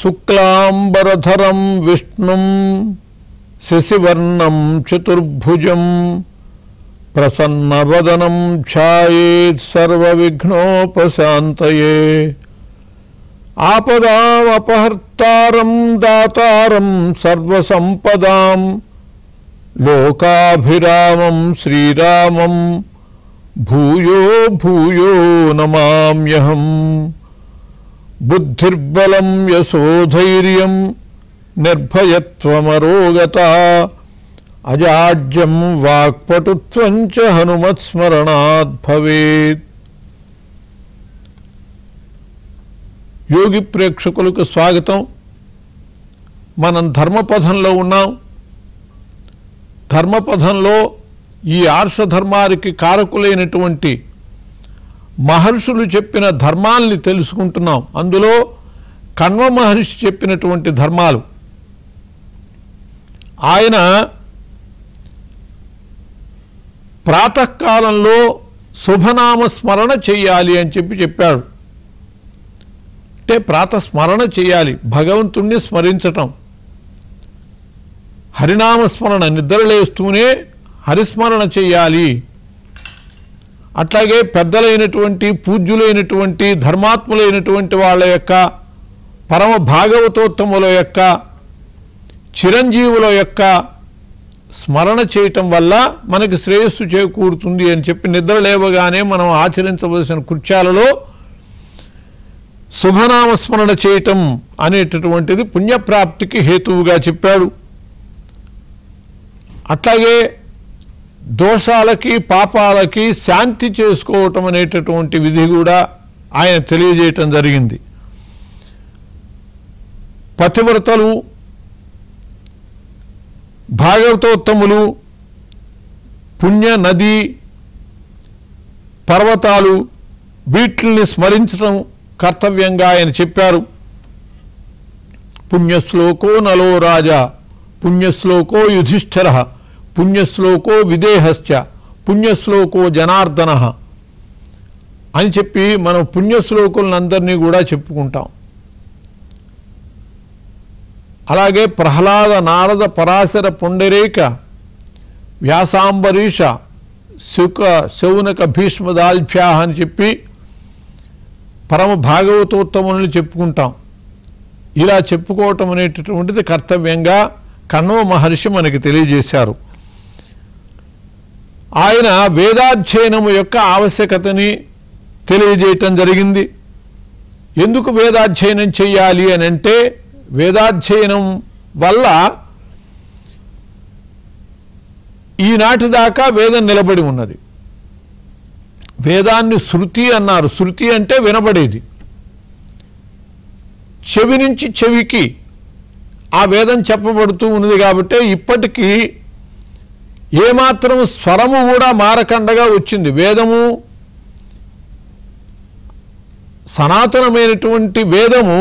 శుక్లాంబరధరం విష్ణుం శశివర్ణం చతుర్భుజం ప్రసన్నవదనం ఛాయేత్ సర్వవిఘ్నోపశాంతయే ఆపదామపహర్తారం దాతారం సర్వసంపదాం లోకాభిరామం శ్రీరామం భూయో భూయో నమామ్యహం. బుద్ధిర్బలం యశోధైర్యం నిర్భయత్వమరోగత అజాడ్యం వాక్పటుత్వం చ హనుమత్స్మరణాత్ భవేత్. యోగి ప్రేక్షకులకు స్వాగతం. మనం ధర్మపథంలో ఉన్నాం. ధర్మపథంలో ఈ ఆర్షధర్మానికి కారకులైనటువంటి మహర్షులు చెప్పిన ధర్మాల్ని తెలుసుకుంటున్నాం. అందులో కణ్వ మహర్షి చెప్పినటువంటి ధర్మాలు. ఆయన ప్రాతకాలంలో శుభనామ స్మరణ చేయాలి అని చెప్పాడు. అంటే ప్రాతస్మరణ చేయాలి, భగవంతుణ్ణి స్మరించటం. హరినామ స్మరణ, నిద్రలేస్తూనే హరిస్మరణ చేయాలి. అట్లాగే పెద్దలైనటువంటి పూజ్యులైనటువంటి ధర్మాత్ములైనటువంటి వాళ్ళ యొక్క పరమ భాగవతోత్తముల యొక్క చిరంజీవుల యొక్క స్మరణ చేయటం వల్ల మనకి శ్రేయస్సు చేకూరుతుంది అని చెప్పి నిద్ర లేవగానే మనం ఆచరించవలసిన కృత్యాలలో శుభనామ స్మరణ చేయటం అనేటటువంటిది పుణ్యప్రాప్తికి హేతువుగా చెప్పాడు. అట్లాగే దోషాలకి పాపాలకి శాంతి చేసుకోవటం అనేటటువంటి విధి కూడా ఆయన తెలియజేయటం జరిగింది. పతివ్రతలు, భాగవతోత్తములు, పుణ్య నది, పర్వతాలు, వీటిని స్మరించడం కర్తవ్యంగా ఆయన చెప్పారు. పుణ్యశ్లోకో నలో రాజా, పుణ్యశ్లోకో యుధిష్ఠిర, పుణ్యశ్లోకో విదేహశ్చ, పుణ్యశ్లోకో జనార్దన అని చెప్పి మనం పుణ్యశ్లోకులందరినీ కూడా చెప్పుకుంటాం. అలాగే ప్రహ్లాద, నారద, పరాశర, పుండరీక, వ్యాసాంబరీష, శుక, శౌనక, భీష్మదాల్భ్యాహ అని చెప్పి పరమ భాగవతోత్తములను చెప్పుకుంటాం. ఇలా చెప్పుకోవటం అనేటటువంటిది కర్తవ్యంగా కణ్వ మహర్షి మనకి తెలియజేశారు. ఆయన వేదాధ్యయనము యొక్క ఆవశ్యకతని తెలియజేయటం జరిగింది. ఎందుకు వేదాధ్యయనం చేయాలి అని అంటే, వేదాధ్యయనం వల్ల ఈనాటి దాకా వేదం నిలబడి ఉన్నది. వేదాన్ని శృతి అన్నారు. శృతి అంటే వినబడేది. చెవి నుంచి చెవికి ఆ వేదం చెప్పబడుతూ ఉన్నది. కాబట్టి ఇప్పటికీ ఏమాత్రం స్వరము కూడా మారకండగా వచ్చింది. వేదము, సనాతనమైనటువంటి వేదము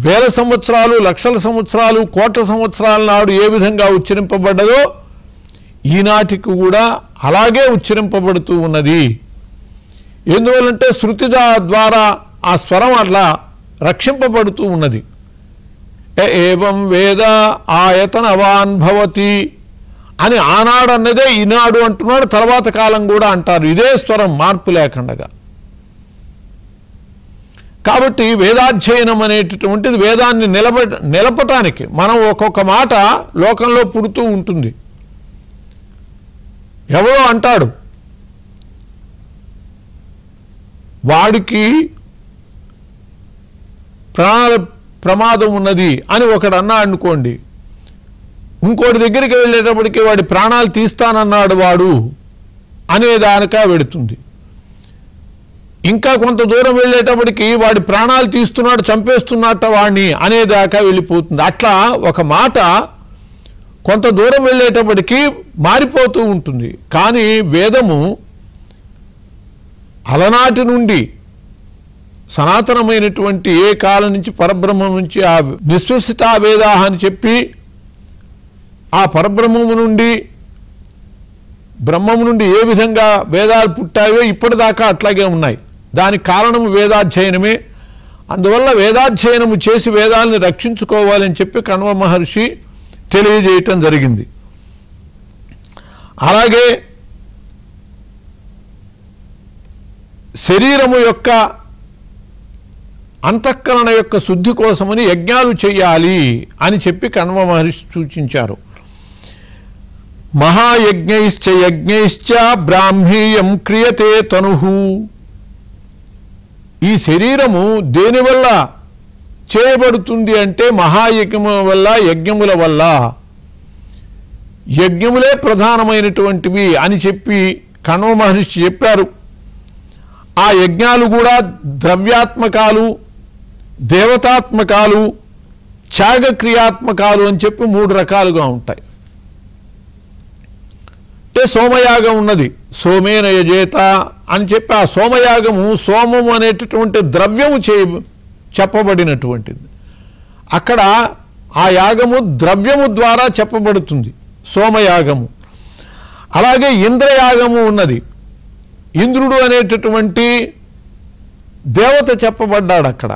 వేల సంవత్సరాలు, లక్షల సంవత్సరాలు, కోట్ల సంవత్సరాల నాడు ఏ విధంగా ఉచ్చరింపబడ్డదో ఈనాటికి కూడా అలాగే ఉచ్చరింపబడుతూ ఉన్నది. ఎందువల్లంటే శృతి ద్వారా ఆ స్వరం అట్లా రక్షింపబడుతూ ఉన్నది. ఏవం వేద ఆయతనవాన్ భవతి అని ఆనాడు అన్నదే ఈనాడు అంటున్నాడు, తర్వాత కాలం కూడా అంటారు. ఇదే స్వరం, మార్పు లేకుండా. కాబట్టి వేదాధ్యయనం అనేటటువంటిది వేదాన్ని నిలపటానికి మనం ఒక్కొక్క మాట లోకంలో పుడుతూ ఉంటుంది. ఎవరో అంటాడు, వాడికి ప్రాణాల ప్రమాదం ఉన్నది అని ఒకడు అన్నాడు అనుకోండి. ఇంకోటి దగ్గరికి వెళ్ళేటప్పటికీ వాడి ప్రాణాలు తీస్తానన్నాడు వాడు అనేదానికా వెడుతుంది. ఇంకా కొంత దూరం వెళ్ళేటప్పటికి వాడి ప్రాణాలు తీస్తున్నాడు, చంపేస్తున్నట్ట వాడిని అనేదాకా వెళ్ళిపోతుంది. అట్లా ఒక మాట కొంత దూరం వెళ్ళేటప్పటికీ మారిపోతూ ఉంటుంది. కానీ వేదము అలనాటి నుండి సనాతనమైనటువంటి ఏ కాలం నుంచి పరబ్రహ్మం నుంచి ఆ నిశ్వసితా వేదాహ అని చెప్పి ఆ పరబ్రహ్మము నుండి బ్రహ్మము నుండి ఏ విధంగా వేదాలు పుట్టాయో ఇప్పటిదాకా అట్లాగే ఉన్నాయి. దానికి కారణము వేదాధ్యయనమే. అందువల్ల వేదాధ్యయనము చేసి వేదాలని రక్షించుకోవాలని చెప్పి కణ్వ మహర్షి తెలియజేయటం జరిగింది. అలాగే శరీరము యొక్క అంతఃకరణ యొక్క శుద్ధి కోసమని యజ్ఞాలు చేయాలి అని చెప్పి కణ్వ మహర్షి సూచించారు. మహాయజ్ఞైశ్చ యజ్ఞైశ్చ బ్రాహ్మీయం క్రియతే తనుహు. ఈ శరీరము దేనివల్ల చేయబడుతుంది అంటే మహాయజ్ఞముల వల్ల, యజ్ఞముల వల్ల. యజ్ఞములే ప్రధానమైనటువంటివి అని చెప్పి కణ్వ మహర్షి చెప్పారు. ఆ యజ్ఞాలు కూడా ద్రవ్యాత్మకాలు, దేవతాత్మకాలు, త్యాగక్రియాత్మకాలు అని చెప్పి 3 రకాలుగా ఉంటాయి. అంటే సోమయాగం ఉన్నది, సోమేన యజేత అని చెప్పి ఆ సోమయాగము సోమము అనేటటువంటి ద్రవ్యము చెప్పబడినటువంటిది. అక్కడ ఆ యాగము ద్రవ్యము ద్వారా చెప్పబడుతుంది, సోమయాగము. అలాగే ఇంద్రయాగము ఉన్నది, ఇంద్రుడు అనేటటువంటి దేవత చెప్పబడ్డాడు అక్కడ.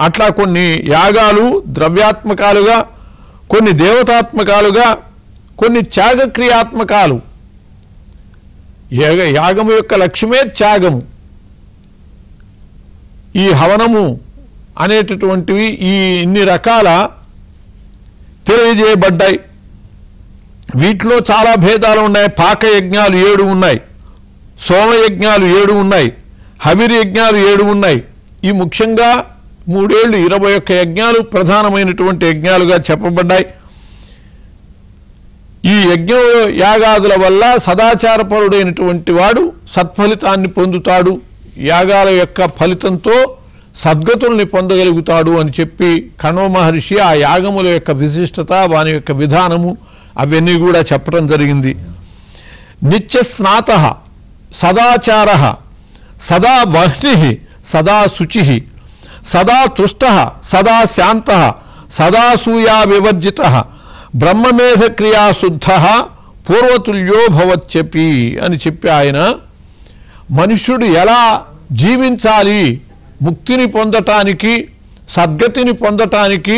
అట్లా కొన్ని యాగాలు ద్రవ్యాత్మకాలుగా, కొన్ని దేవతాత్మకాలుగా, కొన్ని త్యాగక్రియాత్మకాలు. యాగము యొక్క లక్ష్యమే త్యాగము. ఈ హవనము అనేటటువంటివి ఈ ఇన్ని రకాల తెలియజేయబడ్డాయి. వీటిలో చాలా భేదాలు ఉన్నాయి. పాకయజ్ఞాలు 7 ఉన్నాయి, సోమయజ్ఞాలు 7 ఉన్నాయి, హవిరి యజ్ఞాలు 7 ఉన్నాయి. ఈ ముఖ్యంగా 3 ఏళ్ళు 21 యజ్ఞాలు ప్రధానమైనటువంటి యజ్ఞాలుగా చెప్పబడ్డాయి. ఈ యజ్ఞ యాగాదుల వల్ల సదాచారపరుడైనటువంటి వాడు సత్ఫలితాన్ని పొందుతాడు, యాగాల యొక్క ఫలితంతో సద్గతుల్ని పొందగలుగుతాడు అని చెప్పి కణ్వ మహర్షి ఆ యాగముల యొక్క విశిష్టత, వాని యొక్క విధానము అవన్నీ కూడా చెప్పడం జరిగింది. నిత్యస్నాత సదాచార సదా వహ్ని సదా శుచి సదా తుష్ట సదా శాంత సదా సూయా వివర్జిత బ్రహ్మమేధ క్రియా శుద్ధ పూర్వతుల్యో భవత్యపి అని చెప్పి ఆయన మనుష్యుడు ఎలా జీవించాలి, ముక్తిని పొందటానికి, సద్గతిని పొందటానికి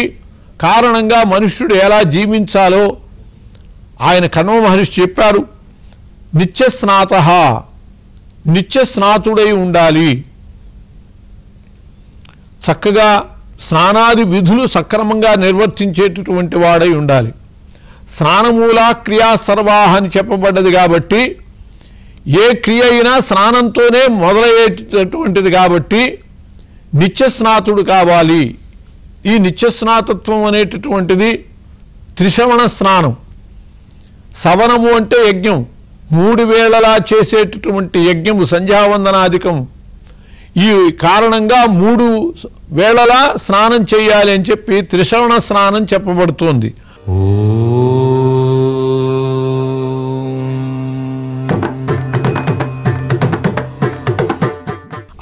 కారణంగా మనుష్యుడు ఎలా జీవించాలో ఆయన కణ్వ మహర్షి చెప్పారు. నిత్యస్నాత, నిత్యస్నాతుడై ఉండాలి, చక్కగా స్నానాది విధులు సక్రమంగా నిర్వర్తించేటటువంటి వాడై ఉండాలి. స్నానమూలా క్రియా సర్వాహ అని చెప్పబడ్డది కాబట్టి ఏ క్రియ అయినా స్నానంతోనే మొదలయ్యేటటువంటిది కాబట్టి నిత్యస్నాతుడు కావాలి. ఈ నిత్యస్నాతత్వం అనేటటువంటిది త్రిశవణ స్నానం. సవనము అంటే యజ్ఞం, 3 వేళలా చేసేటటువంటి యజ్ఞము సంధ్యావందనాధికం. ఈ కారణంగా 3 వేళలా స్నానం చేయాలి అని చెప్పి త్రిశవణ స్నానం చెప్పబడుతోంది.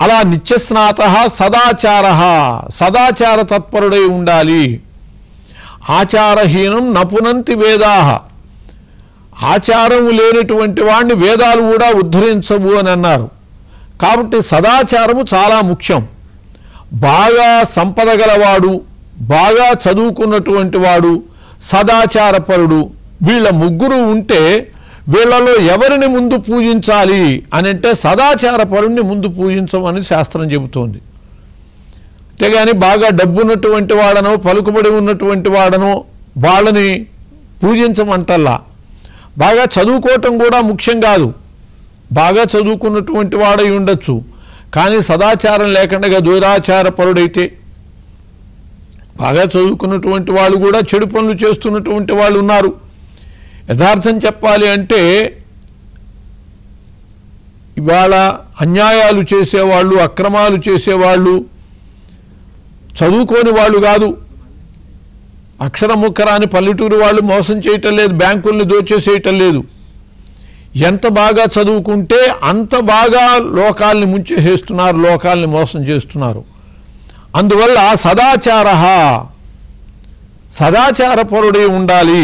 అలా నిత్యస్నాత సదాచార, సదాచార తత్పరుడై ఉండాలి. ఆచారహీనం నపునంతి వేదాహ, ఆచారము లేనటువంటి వాడిని వేదాలు కూడా ఉద్ధరించవు అని అన్నారు. కాబట్టి సదాచారము చాలా ముఖ్యం. బాగా సంపద గలవాడు, బాగా చదువుకున్నటువంటి వాడు, సదాచారపరుడు, వీళ్ళ ముగ్గురు ఉంటే వీళ్ళలో ఎవరిని ముందు పూజించాలి అని అంటే సదాచారపరుణ్ణి ముందు పూజించమని శాస్త్రం చెబుతోంది. అంతేగాని బాగా డబ్బున్నటువంటి వాడనో, పలుకుబడి ఉన్నటువంటి వాడనో వాళ్ళని పూజించమంటల్లా. బాగా చదువుకోవటం కూడా ముఖ్యం కాదు, బాగా చదువుకున్నటువంటి వాడై ఉండొచ్చు, కానీ సదాచారం లేకుండా దురాచారపరుడైతే, బాగా చదువుకున్నటువంటి వాళ్ళు కూడా చెడు పనులు చేస్తున్నటువంటి వాళ్ళు ఉన్నారు. యథార్థం చెప్పాలి అంటే ఇవాళ అన్యాయాలు చేసేవాళ్ళు, అక్రమాలు చేసేవాళ్ళు చదువుకోని వాళ్ళు కాదు. అక్షరముఖరాని పల్లెటూరు వాళ్ళు మోసం చేయటం లేదు, బ్యాంకుల్ని దోచేసేయటం లేదు. ఎంత బాగా చదువుకుంటే అంత బాగా లోకాల్ని ముంచేస్తున్నారు, లోకాల్ని మోసం చేస్తున్నారు. అందువల్ల సదాచార, సదాచారపరుడే ఉండాలి.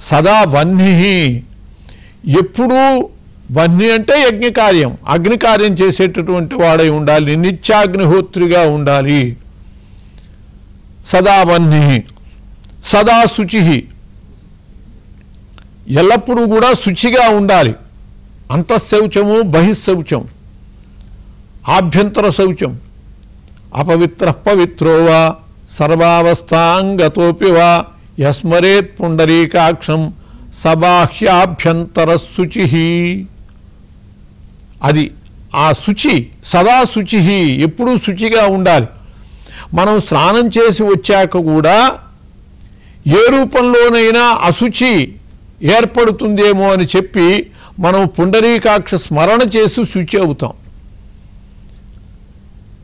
సదా వహ్ని, ఎప్పుడూ వహ్ని అంటే యజ్ఞకార్యం, అగ్నికార్యం చేసేటటువంటి వాడై ఉండాలి. నిత్యాగ్నిహోత్రిగా ఉండాలి. సదా వహ్నిః సదా శుచిః, ఎల్లప్పుడూ కూడా శుచిగా ఉండాలి. అంతఃశౌచము బహిఃశౌచం, ఆభ్యంతర శౌచం. అపవిత్రః పవిత్రో వా సర్వావస్థాంగతోపి వా యస్మరేత్ పుండరీకాక్షం సబాహ్యాభ్యంతర శుచిః. అది ఆ శుచి, సదా శుచిః, ఎప్పుడూ శుచిగా ఉండాలి. మనం స్నానం చేసి వచ్చాక కూడా ఏ రూపంలోనైనా అశుచి ఏర్పడుతుందేమో అని చెప్పి మనం పుండరీకాక్ష స్మరణ చేసి శుచి అవుతాం.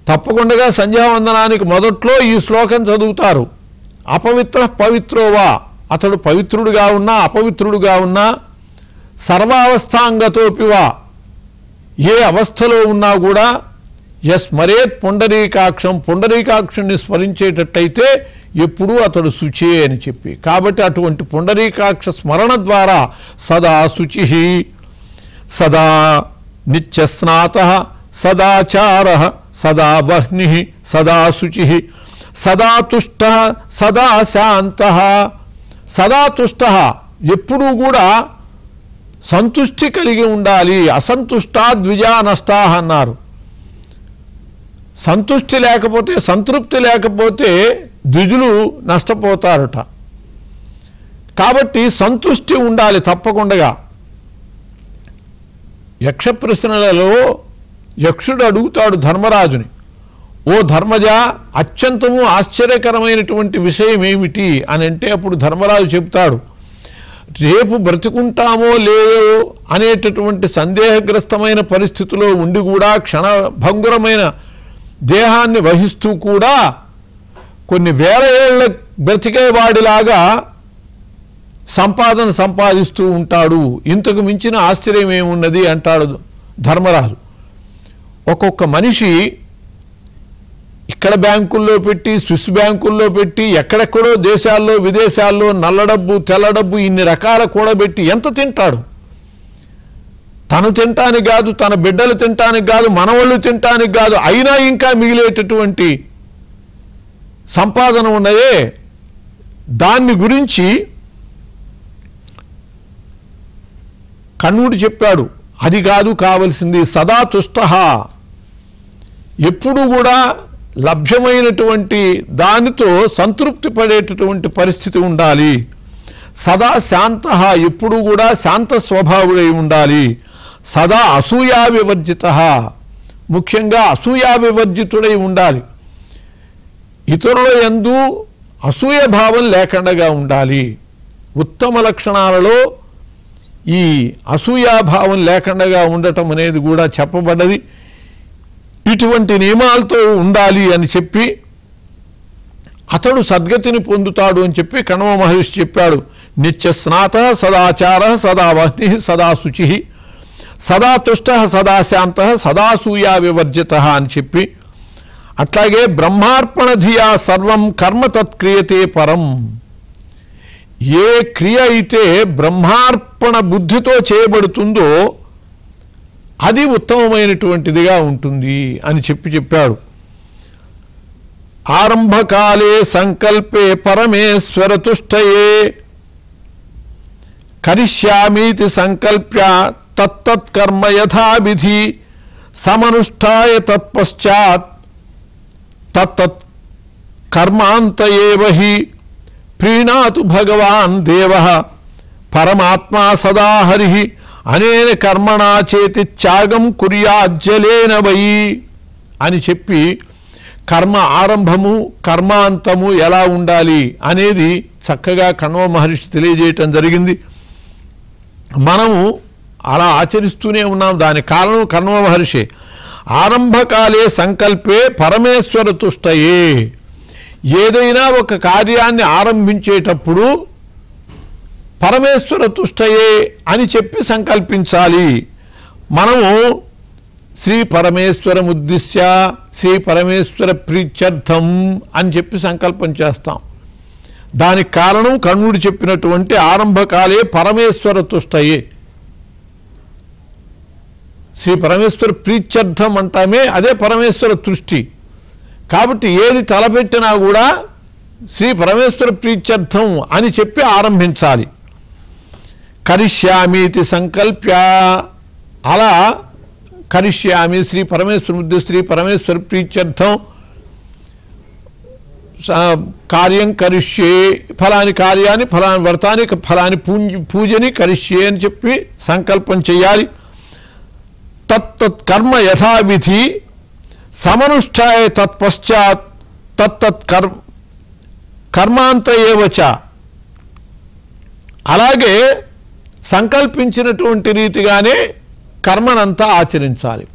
తప్పకుండా సంధ్యావందనానికి మొదట్లో ఈ శ్లోకం చదువుతారు. అపవిత్ర పవిత్రోవా, అతడు పవిత్రుడుగా ఉన్నా అపవిత్రుడుగా ఉన్నా, సర్వావస్థాంగతోపివా, ఏ అవస్థలో ఉన్నా కూడా యస్మరేత్ పుండరీకాక్షం, పుండరీకాక్షుణ్ణి స్మరించేటట్టయితే ఎప్పుడూ అతడు శుచే అని చెప్పి. కాబట్టి అటువంటి పుండరీకాక్ష స్మరణ ద్వారా సదా శుచిః, సదా నిత్యస్నాతః, సదాచారః, సదా వహ్నిః, సదా శుచిః, సదా తుష్టః, సదా శాంతః. సదా తుష్టః, ఎప్పుడూ కూడా సంతుష్టి కలిగి ఉండాలి. అసంతుష్టా ద్విజా నష్టా అన్నారు. సంతుష్టి లేకపోతే, సంతృప్తి లేకపోతే ద్విజులు నష్టపోతారట. కాబట్టి సంతుష్టి ఉండాలి తప్పకుండా. యక్ష ప్రశ్నలలో యక్షుడు అడుగుతాడు ధర్మరాజుని, ఓ ధర్మజ, అత్యంతము ఆశ్చర్యకరమైనటువంటి విషయం ఏమిటి అని అంటే, అప్పుడు ధర్మరాజు చెప్తాడు, రేపు బ్రతుకుంటామో లేదో అనేటటువంటి సందేహగ్రస్తమైన పరిస్థితిలో ఉండి కూడా క్షణభంగురమైన దేహాన్ని వహిస్తూ కూడా కొన్ని వేల ఏళ్ల బ్రతికేవాడిలాగా సంపాదన సంపాదిస్తూ ఉంటాడు. ఇంతకు మించిన ఆశ్చర్యం ఏమున్నది అంటాడు ధర్మరాజు. ఒక్కొక్క మనిషి ఇక్కడ బ్యాంకుల్లో పెట్టి, స్విస్ బ్యాంకుల్లో పెట్టి, ఎక్కడెక్కడో దేశాల్లో విదేశాల్లో నల్లడబ్బు తెల్లడబ్బు ఇన్ని రకాల కూడబెట్టి ఎంత తింటాడు? తను తింటానికి కాదు, తన బిడ్డలు తింటానికి కాదు, మనవాళ్ళు తింటానికి కాదు, అయినా ఇంకా మిగిలేటటువంటి సంపాదన ఉన్నదే. దాన్ని గురించి కర్ణుడు చెప్పాడు, అది కాదు కావలసింది, సదా తుష్టః, ఎప్పుడు కూడా లభ్యమైనటువంటి దానితో సంతృప్తి పడేటటువంటి పరిస్థితి ఉండాలి. సదా శాంతః, ఎప్పుడు కూడా శాంత స్వభావుడై ఉండాలి. సదా అసూయా వివర్జితః, ముఖ్యంగా అసూయా వివర్జితుడై ఉండాలి. ఇతరుల యందు అసూయ భావం లేకుండా ఉండాలి. ఉత్తమ లక్షణాలలో ఈ అసూయాభావం లేకుండా ఉండటం అనేది కూడా చెప్పబడ్డది. ఇటువంటి నియమాలతో ఉండాలి అని చెప్పి అతడు సద్గతిని పొందుతాడు అని చెప్పి కణవ మహర్షి చెప్పాడు. నిత్యస్నాత సదాచార, సదా వహ్ని, సదా శుచి, సదా తుష్ట, సదా శాంత, సదా సూయా వివర్జిత అని చెప్పి, అట్లాగే బ్రహ్మార్పణ ధియా సర్వం కర్మ తత్క్రియతే పరం, ఏ క్రియ అయితే బ్రహ్మార్పణ బుద్ధితో చేయబడుతుందో అది ఉత్తమమైనటువంటిదిగా ఉంటుంది అని చెప్పాడు. ఆరంభకాలే సంకల్పే పరమేశ్వర తుష్టయే కరిష్యామీతి సంకల్ప్య తత్తత్కర్మ యథావిధి సమనుష్ఠాయ తత్పశ్చాత్ తత్తత్ కర్మాంతయేవహి ప్రీణాతు భగవాన్ దేవః పరమాత్మా సదా హరిః అనేన కర్మణా చేతి త్యాగం కుర్యాజ్జలేన వై అని చెప్పి కర్మ ఆరంభము కర్మాంతము ఎలా ఉండాలి అనేది చక్కగా కణవ మహర్షి తెలియజేయటం జరిగింది. మనము అలా ఆచరిస్తూనే ఉన్నాం. దానికి కారణం కణవ మహర్షి. ఆరంభకాలే సంకల్పే పరమేశ్వర తుష్టయే, ఏదైనా ఒక కార్యాన్ని ఆరంభించేటప్పుడు పరమేశ్వర తుష్టయే అని చెప్పి సంకల్పించాలి. మనము శ్రీ పరమేశ్వరముద్దిశ్య శ్రీ పరమేశ్వర ప్రీత్యర్థం అని చెప్పి సంకల్పం చేస్తాం. దానికి కారణం కర్ణుడు చెప్పినటువంటి ఆరంభకాలే పరమేశ్వర తుష్టయే, శ్రీ పరమేశ్వర ప్రీత్యర్థం అంటామే, అదే పరమేశ్వర తృష్టి. కాబట్టి ఏది తలపెట్టినా కూడా శ్రీ పరమేశ్వర ప్రీత్యర్థం అని చెప్పి ఆరంభించాలి. కరిష్యామీతి సంకల్ప్య, అలా కరిష్యామి శ్రీ పరమేశ్వర శ్రీ పరమేశ్వర ప్రీత్యర్థం కార్యం కరిష్యే, ఫలాని కార్యాన్ని ఫలాని వ్రతాన్ని ఫలాని పూజని కరిష్యే అని చెప్పి సంకల్పం చేయాలి. తత్తత్ కర్మ యథావిధి సమనుష్ఠాయ తత్పశ్చాత్ తత్తత్ కర్మాంత ఏవచ, అలాగే సంకల్పించినటువంటి రీతిగానే కర్మనంతా ఆచరించాలి.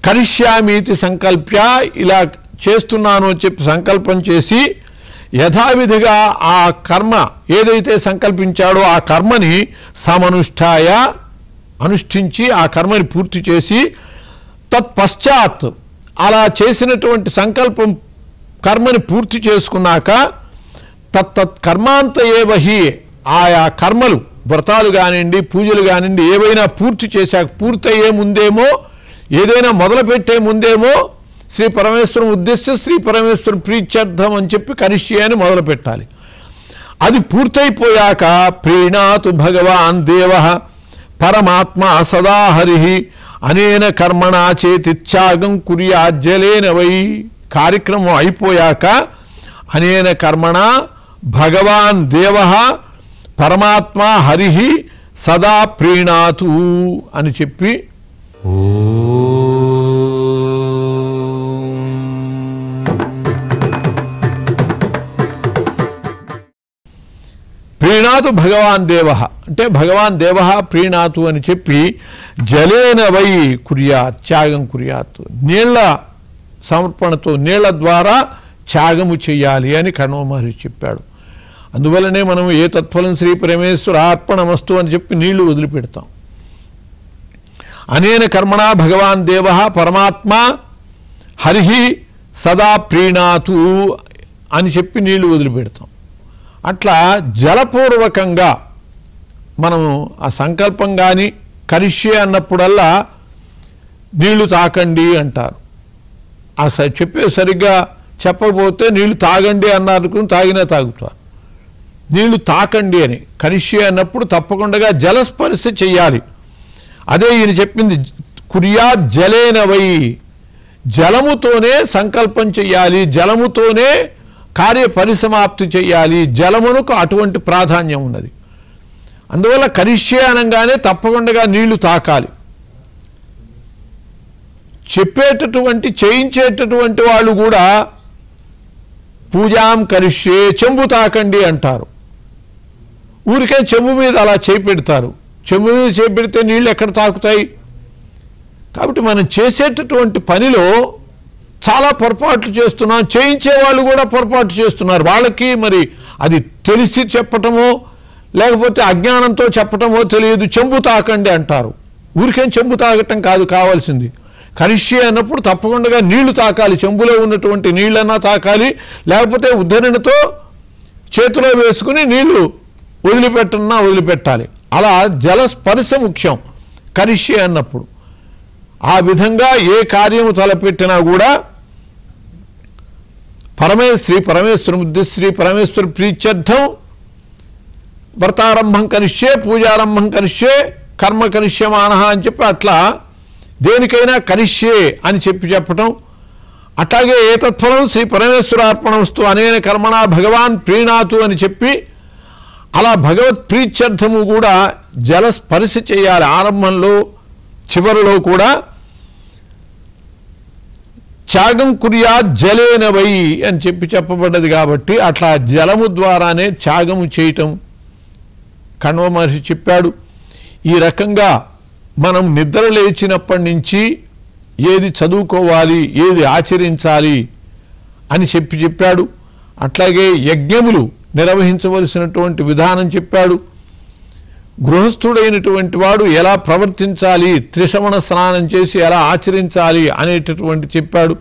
కరిష్యామీతి సంకల్ప్య, ఇలా చేస్తున్నాను అని చెప్పి సంకల్పం చేసి యథావిధిగా ఆ కర్మ ఏదైతే సంకల్పించాడో ఆ కర్మని సమనుష్ఠాయ, అనుష్ఠించి ఆ కర్మని పూర్తి చేసి తత్పశ్చాత్, అలా చేసినటువంటి సంకల్పం కర్మని పూర్తి చేసుకున్నాక తత్తత్ కర్మాంత ఏవహి, ఆయా కర్మలు వ్రతాలు కానివ్వండి పూజలు కానివ్వండి ఏవైనా పూర్తి చేశాక, పూర్తయ్యే ముందేమో ఏదైనా మొదలుపెట్టే ముందేమో శ్రీ పరమేశ్వరం ఉద్దేశ్య శ్రీ పరమేశ్వర ప్రీత్యర్థం అని చెప్పి కరిష్యే అని మొదలు పెట్టాలి. అది పూర్తయిపోయాక ప్రీణాతు భగవాన్ దేవ పరమాత్మ సదా హరి అనేన కర్మణా చేతిత్యాగం కుర్యాజ్జలేన వై, కార్యక్రమం అయిపోయాక అనేన కర్మణ భగవాన్ దేవ పరమాత్మ హరి సదా ప్రీణాతు అని చెప్పి ప్రీణాతు భగవాన్ దేవ అంటే భగవాన్ దేవ ప్రీణాతు అని చెప్పి జలేన వై కుర్యాత్, త్యాగం కుర్యాత్, నీళ్ల సమర్పణతో నీళ్ల ద్వారా త్యాగము చెయ్యాలి అని కణవ మహర్షి చెప్పాడు. అందువల్లనే మనం ఏ తత్ఫలం శ్రీ పరమేశ్వర అర్పణమస్తు అని చెప్పి నీళ్లు వదిలిపెడతాం. అనేన కర్మణ భగవాన్ దేవ పరమాత్మ హరి సదా ప్రీణాతు అని చెప్పి నీళ్లు వదిలిపెడతాం. అట్లా జలపూర్వకంగా మనము ఆ సంకల్పం కానీ కరిష్యే అన్నప్పుడల్లా నీళ్లు తాకండి అంటారు. ఆ చెప్పే సరిగ్గా చెప్పకపోతే నీళ్లు తాగండి అన్నారు, తాగినా తాగుతారు. నీళ్లు తాకండి అని కరిష్యే అన్నప్పుడు తప్పకుండా జలస్పర్శ చెయ్యాలి. అదే ఈయన చెప్పింది కుర్యా జలేన వై, జలముతోనే సంకల్పం చెయ్యాలి, జలముతోనే కార్య పరిసమాప్తి చెయ్యాలి. జలమునకు అటువంటి ప్రాధాన్యం ఉన్నది. అందువల్ల కరిష్యే అనగానే తప్పకుండా నీళ్లు తాకాలి. చెప్పేటటువంటి చేయించేటటువంటి వాళ్ళు కూడా పూజాం కరిష్యే చెంబు తాకండి అంటారు. ఊరికే చెంబు మీద అలా చేపెడతారు. చెంబు మీద చేపెడితే నీళ్ళు ఎక్కడ తాకుతాయి? కాబట్టి మనం చేసేటటువంటి పనిలో చాలా పొరపాట్లు చేస్తున్నాం. చేయించే వాళ్ళు కూడా పొరపాటు చేస్తున్నారు. వాళ్ళకి మరి అది తెలిసి చెప్పటమో లేకపోతే అజ్ఞానంతో చెప్పటమో తెలియదు. చెంబు తాకండి అంటారు. ఊరికేం చెంబు తాగటం కాదు కావాల్సింది. కరిష్యే అన్నప్పుడు తప్పకుండా నీళ్లు తాకాలి. చెంబులో ఉన్నటువంటి నీళ్ళన్నా తాకాలి, లేకపోతే ఉద్ధరణతో చేతిలో వేసుకుని నీళ్లు వదిలిపెట్టాలి. అలా జలస్పర్శ ముఖ్యం కరిష్యే అన్నప్పుడు. ఆ విధంగా ఏ కార్యము తలపెట్టినా కూడా శ్రీ పరమేశ్వర శ్రీ పరమేశ్వర ప్రీత్యర్థం వ్రతారంభం కరిష్యే, పూజారంభం కరిష్యే, కర్మ కరిష్యమాన అని చెప్పి అట్లా దేనికైనా కరిష్యే అని చెప్పటం. అట్లాగే ఏతత్ఫలం శ్రీ పరమేశ్వరార్పణమస్తు అనేన కర్మణ భగవాన్ ప్రీణాతు అని చెప్పి అలా భగవత్ ప్రీత్యర్థము కూడా జలస్పర్శ చేయాలి. ఆరంభంలో చివరిలో కూడా త్యాగం కుర్యా జలేన వై అని చెప్పబడ్డది. కాబట్టి అట్లా జలము ద్వారానే త్యాగము చేయటం కణవ మహర్షి చెప్పాడు. ఈ రకంగా మనం నిద్ర లేచినప్పటి నుంచి ఏది చదువుకోవాలి, ఏది ఆచరించాలి అని చెప్పాడు. అట్లాగే యజ్ఞములు నిర్వహించవలసినటువంటి విధానం చెప్పాడు. గృహస్థుడైనటువంటి వాడు ఎలా ప్రవర్తించాలి, త్రిశమణ స్నానం చేసి ఎలా ఆచరించాలి అనేటటువంటి చెప్పాడు.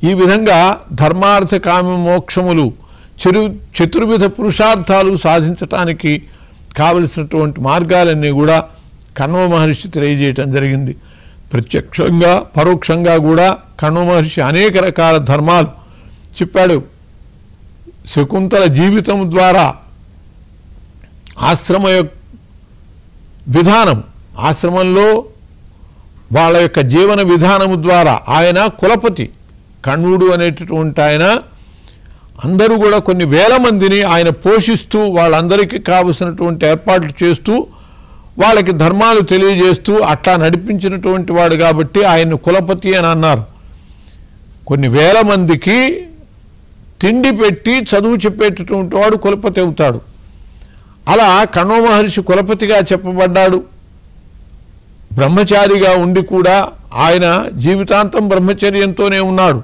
ఈ విధంగా ధర్మార్థ కామ మోక్షములు చతుర్విధ పురుషార్థాలు సాధించటానికి కావలసినటువంటి మార్గాలన్నీ కూడా కణవ మహర్షి తెలియజేయటం జరిగింది. ప్రత్యక్షంగా పరోక్షంగా కూడా కణవ మహర్షి అనేక రకాల ధర్మాలు చెప్పాడు. శకుంతల జీవితం ద్వారా ఆశ్రమ విధానం, ఆశ్రమంలో వాళ్ళ యొక్క జీవన విధానము ద్వారా ఆయన కులపతి కణ్వుడు అనేటటువంటి ఆయన అందరూ కూడా కొన్ని వేల మందిని ఆయన పోషిస్తూ వాళ్ళందరికీ కావలసినటువంటి ఏర్పాట్లు చేస్తూ వాళ్ళకి ధర్మాలు తెలియజేస్తూ అట్లా నడిపించినటువంటి వాడు కాబట్టి ఆయన కులపతి అని అన్నారు. కొన్ని వేల మందికి తిండి పెట్టి చదువు చెప్పేటటువంటి వాడు కులపతి అవుతాడు. అలా కణ్వ మహర్షి కులపతిగా చెప్పబడ్డాడు. బ్రహ్మచారిగా ఉండి కూడా ఆయన జీవితాంతం బ్రహ్మచర్యంతోనే ఉన్నాడు,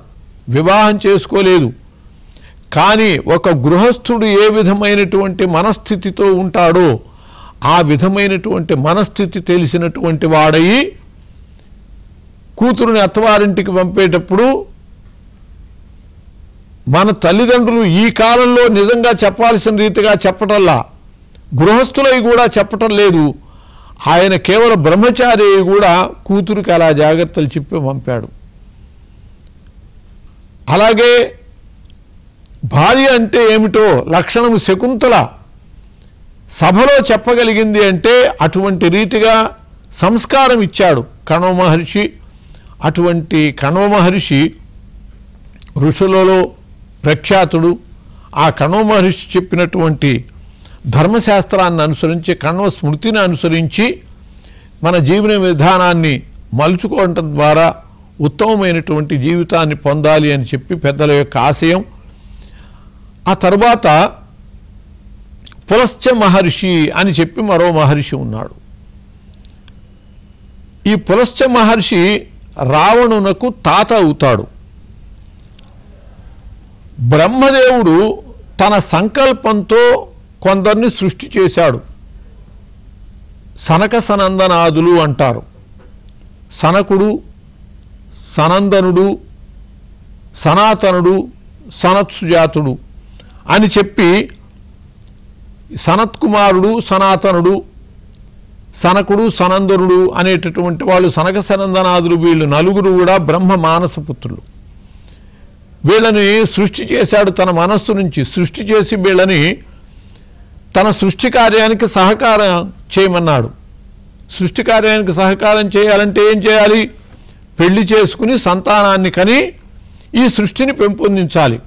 వివాహం చేసుకోలేదు. కానీ ఒక గృహస్థుడు ఏ విధమైనటువంటి మనస్థితితో ఉంటాడో ఆ విధమైనటువంటి మనస్థితి తెలిసినటువంటి వాడయి కూతురుని అత్తవారింటికి పంపేటప్పుడు మన తల్లిదండ్రులు ఈ కాలంలో నిజంగా చెప్పాల్సిన రీతిగా చెప్పటల్లా, గృహస్థులై కూడా చెప్పటం లేదు. ఆయన కేవలం బ్రహ్మచారి కూడా కూతురికి అలా జాగ్రత్తలు చెప్పి పంపాడు. అలాగే భార్య అంటే ఏమిటో లక్షణము శకుంతల సభలో చెప్పగలిగింది అంటే అటువంటి రీతిగా సంస్కారం ఇచ్చాడు కణ్వ మహర్షి. అటువంటి కణ్వ మహర్షి ఋషులలో ప్రఖ్యాతుడు. ఆ కణ్వ మహర్షి చెప్పినటువంటి ధర్మశాస్త్రాన్ని అనుసరించి, కణ్వ స్మృతిని అనుసరించి మన జీవన విధానాన్ని మలుచుకోవటం ద్వారా ఉత్తమమైనటువంటి జీవితాన్ని పొందాలి అని చెప్పి పెద్దల యొక్క ఆశయం. ఆ తర్వాత పులశ్చ మహర్షి అని చెప్పి మరో మహర్షి ఉన్నాడు. ఈ పులశ్చ మహర్షి రావణునకు తాత అవుతాడు. బ్రహ్మదేవుడు తన సంకల్పంతో కొందరిని సృష్టి చేశాడు. సనక సనందనాదులు అంటారు. సనకుడు, సనందనుడు, సనాతనుడు, సనత్సుజాతుడు అని చెప్పి సనత్కుమారుడు, సనాతనుడు, సనకుడు, సనందనుడు అనేటటువంటి వాళ్ళు సనక సనందనాదులు, వీళ్ళు నలుగురు కూడా బ్రహ్మ మానసపుత్రులు. వీళ్ళని సృష్టి చేశాడు తన మనస్సు నుంచి. సృష్టి చేసి వీళ్ళని తన సృష్టి కార్యానికి సహకారం చేయమన్నాడు. సృష్టి కార్యానికి సహకారం చేయాలంటే ఏం చేయాలి? పెళ్లి చేసుకుని సంతానాన్ని కని ఈ సృష్టిని పెంపొందించాలి.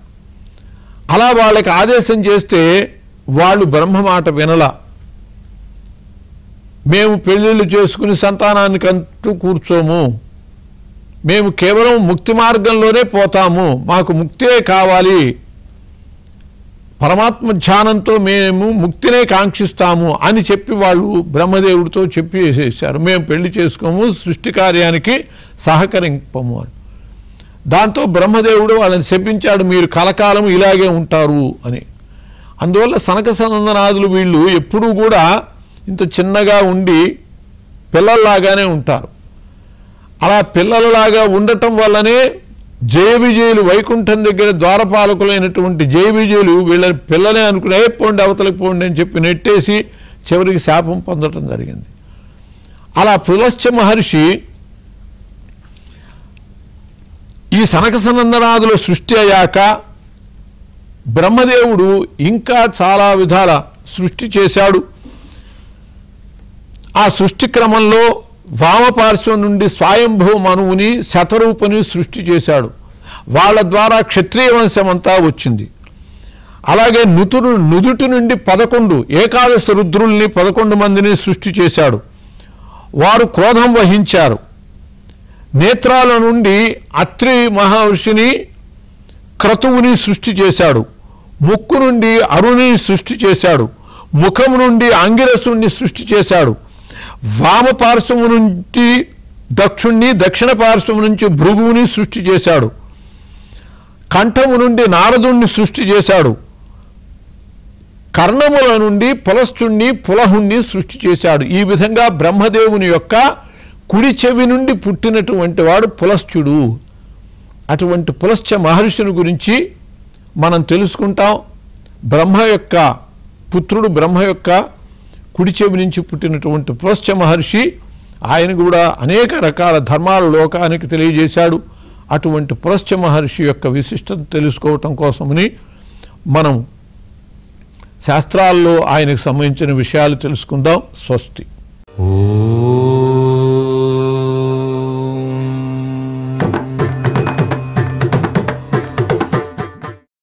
అలా వాళ్ళకి ఆదేశం చేస్తే వాళ్ళు బ్రహ్మ మాట వినల. మేము పెళ్ళిళ్ళు చేసుకుని సంతానాన్ని కంటూ కూర్చోము, మేము కేవలం ముక్తి మార్గంలోనే పోతాము, మాకు ముక్తే కావాలి, పరమాత్మ ధ్యానంతో మేము ముక్తినే కాంక్షిస్తాము అని చెప్పి వాళ్ళు బ్రహ్మదేవుడితో చెప్పి చేశారు. మేము పెళ్లి చేసుకోము, సృష్టి కార్యానికి సహకరింపము అని. దాంతో బ్రహ్మదేవుడు వాళ్ళని శపించాడు, మీరు కలకాలం ఇలాగే ఉంటారు అని. అందువల్ల సనక సనందనాదులు వీళ్ళు ఎప్పుడూ కూడా ఇంత చిన్నగా ఉండి పిల్లల్లాగానే ఉంటారు. అలా పిల్లలలాగా ఉండటం వల్లనే జయ విజయులు వైకుంఠం దగ్గర ద్వారపాలకులైనటువంటి జయ విజయులు వీళ్ళ పిల్లలే అనుకునే పోండి అవతలకి పోండి అని చెప్పి నెట్టేసి చివరికి శాపం పొందటం జరిగింది. అలా పులశ్చ మహర్షి ఈ సనక సనందనాదుల సృష్టి అయ్యాక బ్రహ్మదేవుడు ఇంకా చాలా విధాల సృష్టి చేశాడు. ఆ సృష్టి క్రమంలో వామపార్శ్వం నుండి స్వయంభూ మనువుని శతరూపుని సృష్టి చేశాడు. వాళ్ళ ద్వారా క్షత్రియ వంశం అంతా వచ్చింది. అలాగే నుదుటి నుండి 11 ఏకాదశ రుద్రుల్ని 11 మందిని సృష్టి చేశాడు. వారు క్రోధం వహించారు. నేత్రాల నుండి అత్రి మహర్షిని క్రతువుని సృష్టి చేశాడు. ముక్కు నుండి అరుణి సృష్టి చేశాడు. ముఖం నుండి అంగిరసుని సృష్టి చేశాడు. వామ పార్శ్వము నుంచి దక్షుణ్ణి, దక్షిణ పార్శ్వము నుంచి భృగువుని సృష్టి చేశాడు. కంఠము నుండి నారదుణ్ణి సృష్టి చేశాడు. కర్ణముల నుండి పులశ్చుణ్ణి, పులహుణ్ణి సృష్టి చేశాడు. ఈ విధంగా బ్రహ్మదేవుని యొక్క కుడి చెవి నుండి పుట్టినటువంటి వాడు పులశ్చుడు. అటువంటి పులశ్చ మహర్షిని గురించి మనం తెలుసుకుంటాం. బ్రహ్మ యొక్క పుత్రుడు, బ్రహ్మ యొక్క కుడి చెవి నుంచి పుట్టినటువంటి పులశ్చ మహర్షి ఆయన కూడా అనేక రకాల ధర్మాలు లోకానికి తెలియజేశాడు. అటువంటి పులస్త్య మహర్షి యొక్క విశిష్టత తెలుసుకోవటం కోసమని మనం శాస్త్రాల్లో ఆయనకు సంబంధించిన విషయాలు తెలుసుకుందాం. స్వస్తి.